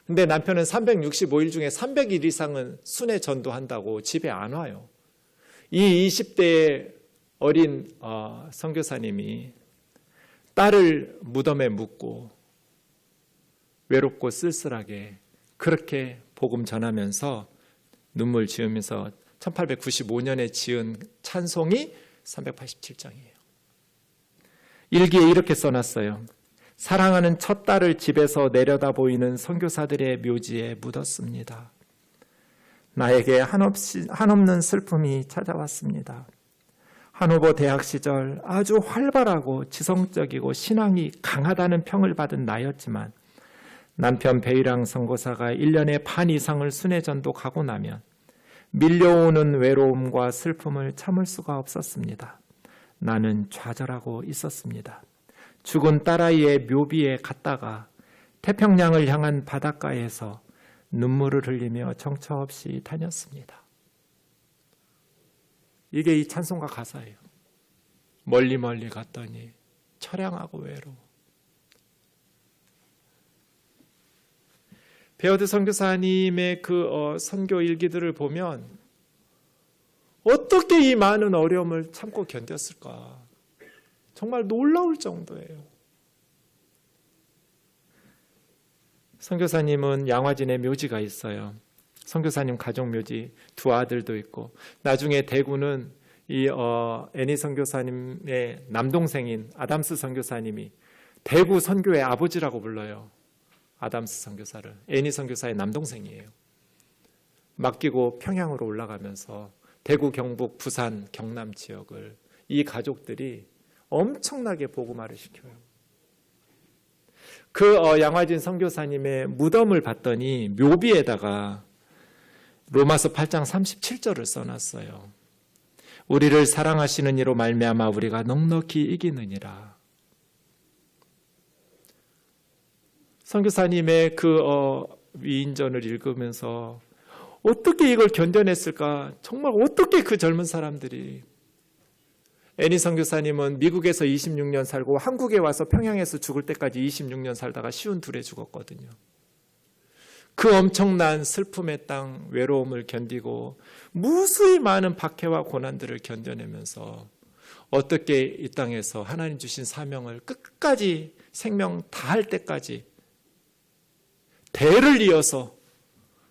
근데 남편은 365일 중에 300일 이상은 순회 전도한다고 집에 안 와요. 이 20대의 어린 선교사님이 딸을 무덤에 묻고 외롭고 쓸쓸하게 그렇게 복음 전하면서 눈물 지으면서 1895년에 지은 찬송이 387장이에요. 일기에 이렇게 써놨어요. 사랑하는 첫 딸을 집에서 내려다 보이는 선교사들의 묘지에 묻었습니다. 나에게 한없는 슬픔이 찾아왔습니다. 한 후보 대학 시절 아주 활발하고 지성적이고 신앙이 강하다는 평을 받은 나였지만 남편 베이랑 선교사가 1년에 반 이상을 순회 전도 가고 나면 밀려오는 외로움과 슬픔을 참을 수가 없었습니다. 나는 좌절하고 있었습니다. 죽은 딸아이의 묘비에 갔다가 태평양을 향한 바닷가에서 눈물을 흘리며 정처 없이 다녔습니다. 이게 이 찬송가 가사예요. 멀리 멀리 갔더니 처량하고 외로워. 베어드 선교사님의 그 선교 일기들을 보면 어떻게 이 많은 어려움을 참고 견뎠을까? 정말 놀라울 정도예요. 선교사님은 양화진에 묘지가 있어요. 선교사님 가족 묘지 2 아들도 있고 나중에 대구는 이 애니 선교사님의 남동생인 아담스 선교사님이 대구 선교의 아버지라고 불러요. 아담스 선교사를. 애니 선교사의 남동생이에요. 맡기고 평양으로 올라가면서 대구, 경북, 부산, 경남 지역을 이 가족들이 엄청나게 복음화를 시켜요. 그 양화진 선교사님의 무덤을 봤더니 묘비에다가 로마서 8장 37절을 써놨어요. 우리를 사랑하시는 이로 말미암아 우리가 넉넉히 이기느니라. 선교사님의 그 위인전을 읽으면서 어떻게 이걸 견뎌냈을까? 정말 어떻게 그 젊은 사람들이. 애니 선교사님은 미국에서 26년 살고 한국에 와서 평양에서 죽을 때까지 26년 살다가 쉬운 둘에 죽었거든요. 그 엄청난 슬픔의 땅, 외로움을 견디고 무수히 많은 박해와 고난들을 견뎌내면서 어떻게 이 땅에서 하나님 주신 사명을 끝까지 생명 다할 때까지 대를 이어서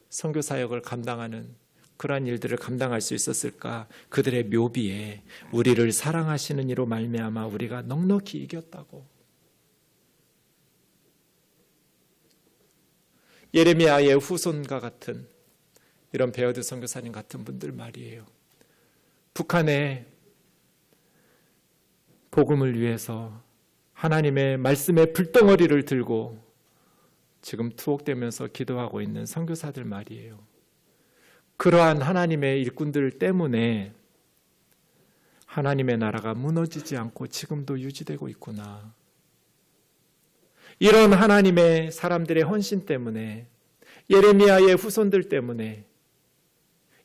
선교 사역을 감당하는 그러한 일들을 감당할 수 있었을까? 그들의 묘비에 우리를 사랑하시는 이로 말미암아 우리가 넉넉히 이겼다고. 예레미야의 후손과 같은 이런 베어드 선교사님 같은 분들 말이에요. 북한의 복음을 위해서 하나님의 말씀의 불덩어리를 들고 지금 투옥되면서 기도하고 있는 선교사들 말이에요. 그러한 하나님의 일꾼들 때문에 하나님의 나라가 무너지지 않고 지금도 유지되고 있구나. 이런 하나님의 사람들의 헌신 때문에, 예레미야의 후손들 때문에,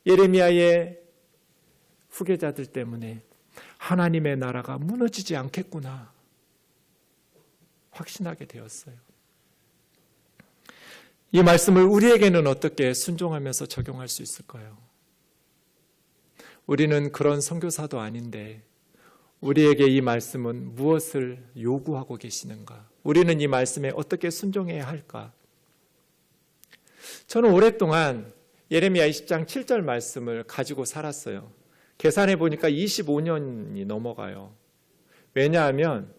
예레미야의 후계자들 때문에 하나님의 나라가 무너지지 않겠구나 확신하게 되었어요. 이 말씀을 우리에게는 어떻게 순종하면서 적용할 수 있을까요? 우리는 그런 선교사도 아닌데 우리에게 이 말씀은 무엇을 요구하고 계시는가? 우리는 이 말씀에 어떻게 순종해야 할까? 저는 오랫동안 예레미야 20장 7절 말씀을 가지고 살았어요. 계산해 보니까 25년이 넘어가요. 왜냐하면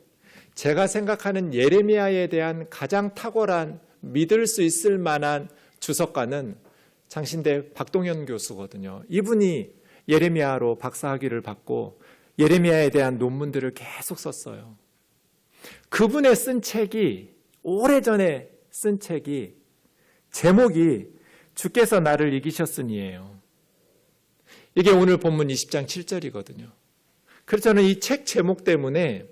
제가 생각하는 예레미야에 대한 가장 탁월한 믿을 수 있을 만한 주석가는 장신대 박동현 교수거든요. 이분이 예레미야로 박사학위를 받고 예레미야에 대한 논문들을 계속 썼어요. 그분의 쓴 책이, 오래전에 쓴 책이 제목이 주께서 나를 이기셨으니예요. 이게 오늘 본문 20장 7절이거든요. 그래서 저는 이 책 제목 때문에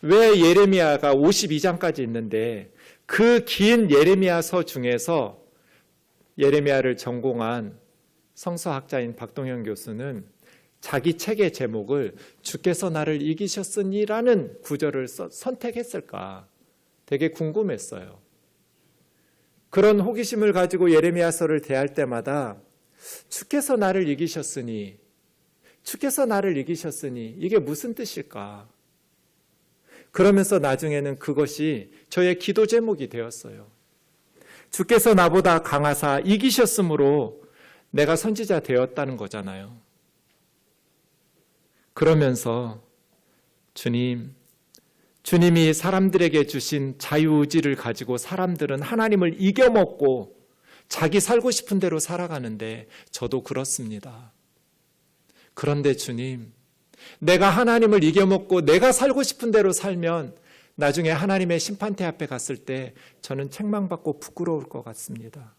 왜 예레미야가 52장까지 있는데 그 긴 예레미야서 중에서 예레미야를 전공한 성서학자인 박동현 교수는 자기 책의 제목을 주께서 나를 이기셨으니라는 구절을 선택했을까 되게 궁금했어요. 그런 호기심을 가지고 예레미야서를 대할 때마다 주께서 나를 이기셨으니, 주께서 나를 이기셨으니 이게 무슨 뜻일까? 그러면서 나중에는 그것이 저의 기도 제목이 되었어요. 주께서 나보다 강하사 이기셨으므로 내가 선지자 되었다는 거잖아요. 그러면서 주님이 사람들에게 주신 자유의지를 가지고 사람들은 하나님을 이겨먹고 자기 살고 싶은 대로 살아가는데 저도 그렇습니다. 그런데 주님, 내가 하나님을 이겨먹고 내가 살고 싶은 대로 살면 나중에 하나님의 심판대 앞에 갔을 때 저는 책망받고 부끄러울 것 같습니다.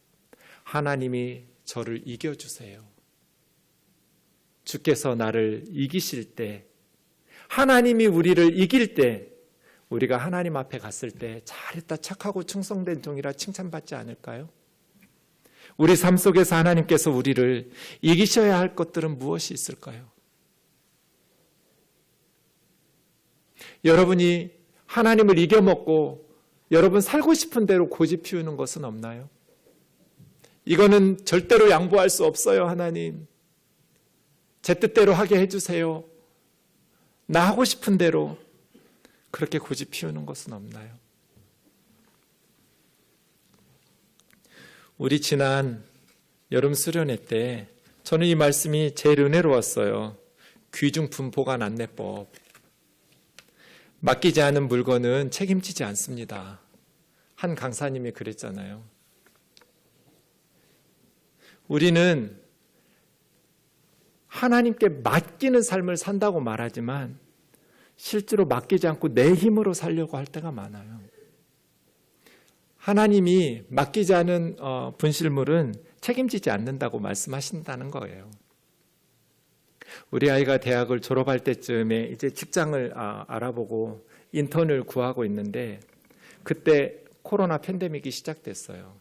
하나님이 저를 이겨주세요. 주께서 나를 이기실 때, 하나님이 우리를 이길 때 우리가 하나님 앞에 갔을 때 잘했다, 착하고 충성된 종이라 칭찬받지 않을까요? 우리 삶 속에서 하나님께서 우리를 이기셔야 할 것들은 무엇이 있을까요? 여러분이 하나님을 이겨먹고 여러분 살고 싶은 대로 고집 피우는 것은 없나요? 이거는 절대로 양보할 수 없어요. 하나님, 제 뜻대로 하게 해주세요. 나 하고 싶은 대로 그렇게 고집 피우는 것은 없나요? 우리 지난 여름 수련회 때 저는 이 말씀이 제일 은혜로웠어요. 귀중품 보관 안내법. 맡기지 않은 물건은 책임지지 않습니다. 한 강사님이 그랬잖아요. 우리는 하나님께 맡기는 삶을 산다고 말하지만 실제로 맡기지 않고 내 힘으로 살려고 할 때가 많아요. 하나님이 맡기지 않은 분실물은 책임지지 않는다고 말씀하신다는 거예요. 우리 아이가 대학을 졸업할 때쯤에 이제 직장을 알아보고 인턴을 구하고 있는데 그때 코로나 팬데믹이 시작됐어요.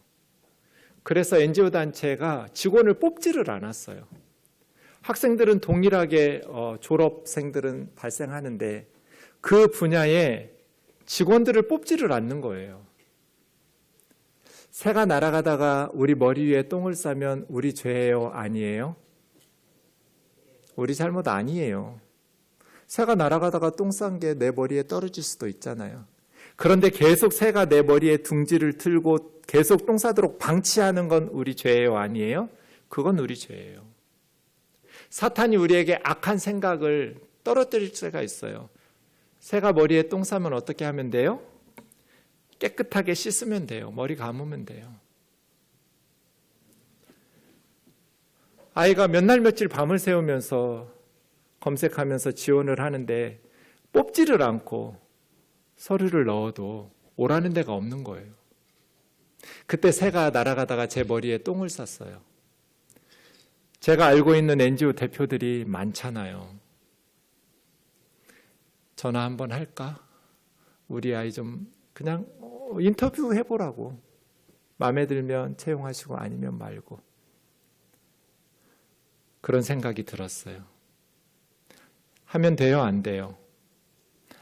그래서 NGO 단체가 직원을 뽑지를 않았어요. 학생들은 동일하게 졸업생들은 발생하는데 그 분야에 직원들을 뽑지를 않는 거예요. 새가 날아가다가 우리 머리 위에 똥을 싸면 우리 죄예요? 아니에요? 우리 잘못 아니에요. 새가 날아가다가 똥 싼 게 내 머리에 떨어질 수도 있잖아요. 그런데 계속 새가 내 머리에 둥지를 틀고 계속 똥 싸도록 방치하는 건 우리 죄예요? 아니에요? 그건 우리 죄예요. 사탄이 우리에게 악한 생각을 떨어뜨릴 수가 있어요. 새가 머리에 똥 싸면 어떻게 하면 돼요? 깨끗하게 씻으면 돼요. 머리 감으면 돼요. 아이가 몇 날 며칠 밤을 새우면서 검색하면서 지원을 하는데 뽑지를 않고 서류를 넣어도 오라는 데가 없는 거예요. 그때 새가 날아가다가 제 머리에 똥을 쌌어요. 제가 알고 있는 NGO 대표들이 많잖아요. 전화 한번 할까? 우리 아이 좀 그냥 인터뷰 해보라고. 마음에 들면 채용하시고 아니면 말고. 그런 생각이 들었어요. 하면 돼요? 안 돼요?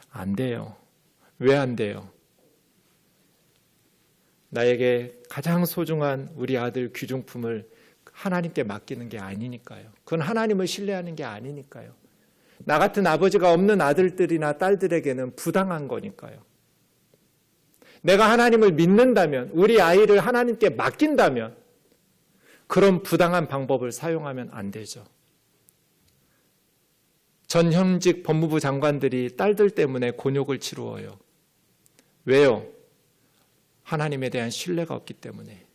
안 돼요. 왜 안 돼요? 나에게 가장 소중한 우리 아들 귀중품을 하나님께 맡기는 게 아니니까요. 그건 하나님을 신뢰하는 게 아니니까요. 나 같은 아버지가 없는 아들들이나 딸들에게는 부당한 거니까요. 내가 하나님을 믿는다면, 우리 아이를 하나님께 맡긴다면 그런 부당한 방법을 사용하면 안 되죠. 전 현직 법무부 장관들이 딸들 때문에 곤욕을 치루어요. 왜요? 하나님에 대한 신뢰가 없기 때문에.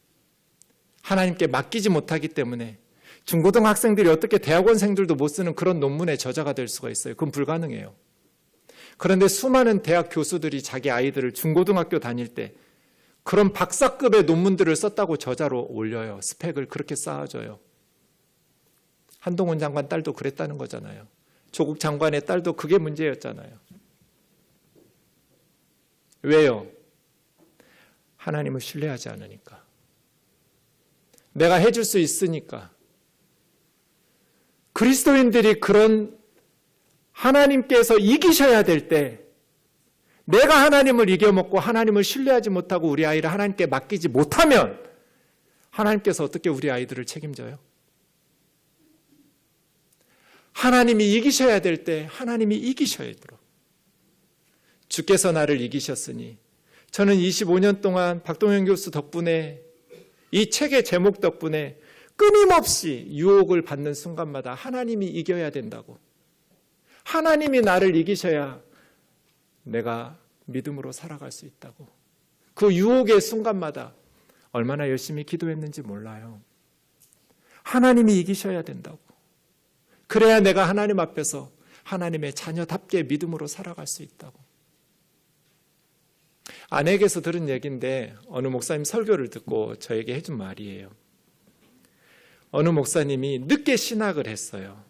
하나님께 맡기지 못하기 때문에. 중고등학생들이 어떻게 대학원생들도 못 쓰는 그런 논문의 저자가 될 수가 있어요? 그건 불가능해요. 그런데 수많은 대학 교수들이 자기 아이들을 중고등학교 다닐 때 그런 박사급의 논문들을 썼다고 저자로 올려요. 스펙을 그렇게 쌓아줘요. 한동훈 장관 딸도 그랬다는 거잖아요. 조국 장관의 딸도 그게 문제였잖아요. 왜요? 하나님을 신뢰하지 않으니까. 내가 해줄 수 있으니까. 그리스도인들이 그런 하나님께서 이기셔야 될 때 내가 하나님을 이겨먹고 하나님을 신뢰하지 못하고 우리 아이를 하나님께 맡기지 못하면 하나님께서 어떻게 우리 아이들을 책임져요? 하나님이 이기셔야 될 때 하나님이 이기셔야 되도록 주께서 나를 이기셨으니 저는 25년 동안 박동현 교수 덕분에 이 책의 제목 덕분에 끊임없이 유혹을 받는 순간마다 하나님이 이겨야 된다고, 하나님이 나를 이기셔야 내가 믿음으로 살아갈 수 있다고, 그 유혹의 순간마다 얼마나 열심히 기도했는지 몰라요. 하나님이 이기셔야 된다고. 그래야 내가 하나님 앞에서 하나님의 자녀답게 믿음으로 살아갈 수 있다고. 아내에게서 들은 얘기인데 어느 목사님 설교를 듣고 저에게 해준 말이에요. 어느 목사님이 늦게 신학을 했어요.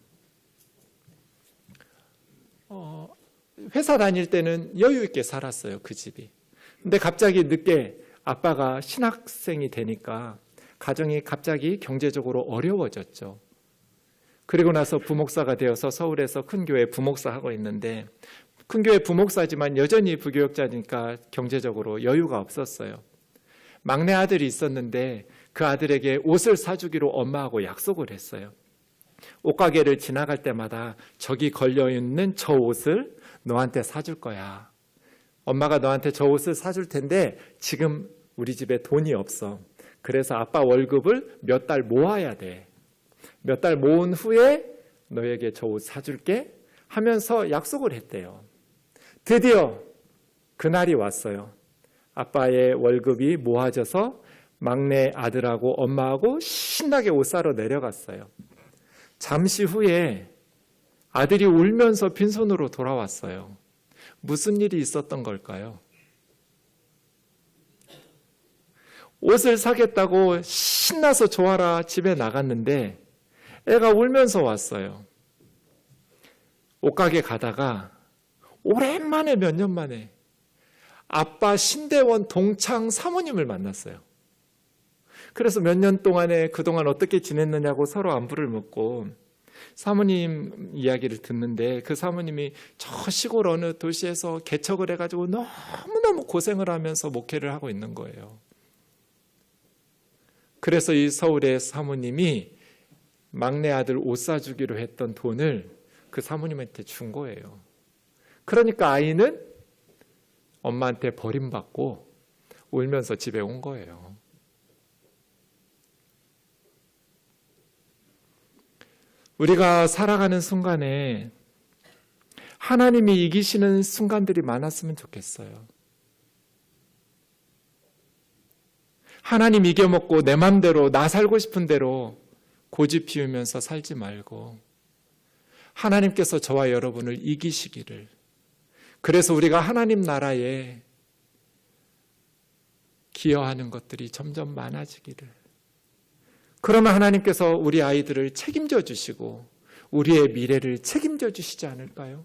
회사 다닐 때는 여유 있게 살았어요, 그 집이. 근데 갑자기 늦게 아빠가 신학생이 되니까 가정이 갑자기 경제적으로 어려워졌죠. 그리고 나서 부목사가 되어서 서울에서 큰 교회 부목사 하고 있는데, 큰 교회 부목사지만 여전히 부교역자니까 경제적으로 여유가 없었어요. 막내 아들이 있었는데 그 아들에게 옷을 사주기로 엄마하고 약속을 했어요. 옷가게를 지나갈 때마다 저기 걸려있는 저 옷을 너한테 사줄 거야. 엄마가 너한테 저 옷을 사줄 텐데 지금 우리 집에 돈이 없어. 그래서 아빠 월급을 몇 달 모아야 돼. 몇 달 모은 후에 너에게 저 옷 사줄게 하면서 약속을 했대요. 드디어 그날이 왔어요. 아빠의 월급이 모아져서 막내 아들하고 엄마하고 신나게 옷 사러 내려갔어요. 잠시 후에 아들이 울면서 빈손으로 돌아왔어요. 무슨 일이 있었던 걸까요? 옷을 사겠다고 신나서 좋아라 집에 나갔는데 애가 울면서 왔어요. 옷가게 가다가 오랜만에 몇 년 만에 아빠 신대원 동창 사모님을 만났어요. 그래서 몇 년 동안에 그동안 어떻게 지냈느냐고 서로 안부를 묻고 사모님 이야기를 듣는데, 그 사모님이 저 시골 어느 도시에서 개척을 해가지고 너무너무 고생을 하면서 목회를 하고 있는 거예요. 그래서 이 서울의 사모님이 막내 아들 옷 사주기로 했던 돈을 그 사모님한테 준 거예요. 그러니까 아이는 엄마한테 버림받고 울면서 집에 온 거예요. 우리가 살아가는 순간에 하나님이 이기시는 순간들이 많았으면 좋겠어요. 하나님 이겨먹고 내 맘대로 나 살고 싶은 대로 고집 피우면서 살지 말고 하나님께서 저와 여러분을 이기시기를, 그래서 우리가 하나님 나라에 기여하는 것들이 점점 많아지기를, 그러면 하나님께서 우리 아이들을 책임져 주시고 우리의 미래를 책임져 주시지 않을까요?